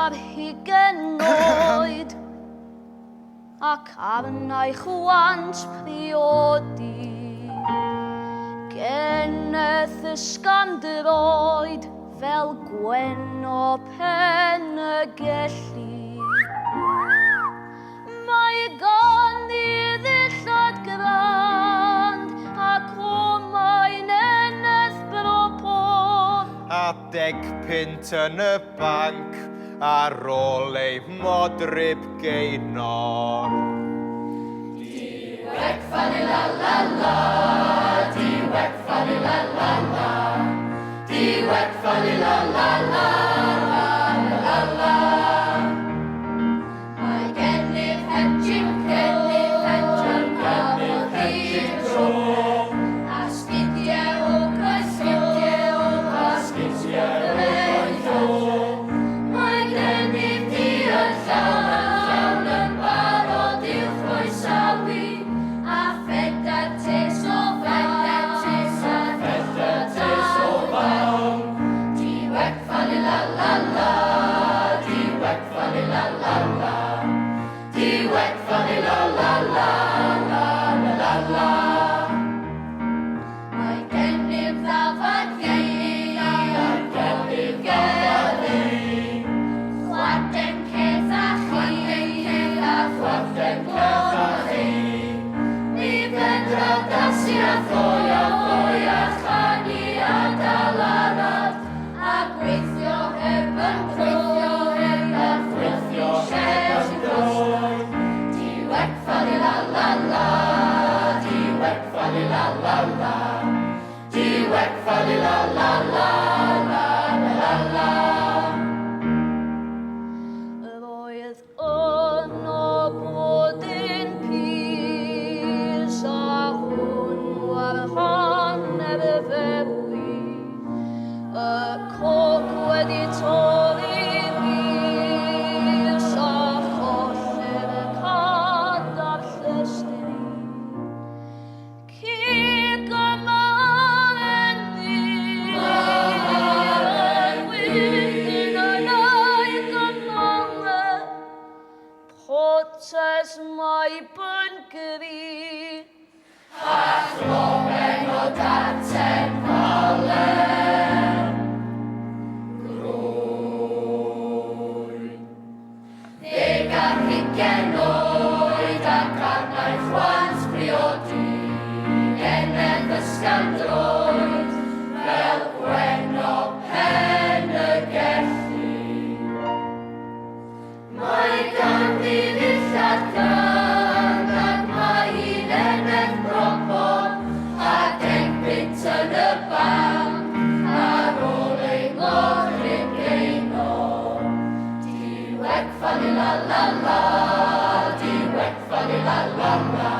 ar hugen oed, ac arnau chwant priodi. Geneth ysgandroed fel Gwenno Penygelli. Mae ganddi ddillad grand ac mae'n eneth bropon. A 10 punt yn y banc ar ôl ei modryb gaenor. Diweg fali la la la, diweg fali la la la, diweg fali la la la, la la la. Mae gennyf hedgyn bro, a sgidiau o groesio, mae gennyf diod llawn yn barod i'w chroesawu, a phedar tes o fawn. Diweg fali la la la, diweg fali la la la, diweg fali la la la, la la la. Mae gennyf ddafad chwaden ceth a chwaden glon a chi. Ni bendraw dasu a ffoi a chani a dalarad, a gweithio heb yn droed. Diweg fali la la la, diweg fali la la la, diweg fali la la la, la la la. Yr oedd yno blodyn pys a hwnnw ar hanner y ferwi. Y cog wedi torri bys a chollir y cad ar llystri. Cig yma yn ddi'r wedyn yn aig yma potes mai byngri. A chloben o darten falen. Grwyn. 10 ar 20 oed ac arnau chwant priodi. Eneth ysgandroed fel Gwenno Penygelli. Mae ganddi ddillad grand ac mae hi'n eneth bropon, a 10 punt yn y banc ar ôl ei modryb gaenor. Diweg fali la la la, diweg fali la la la,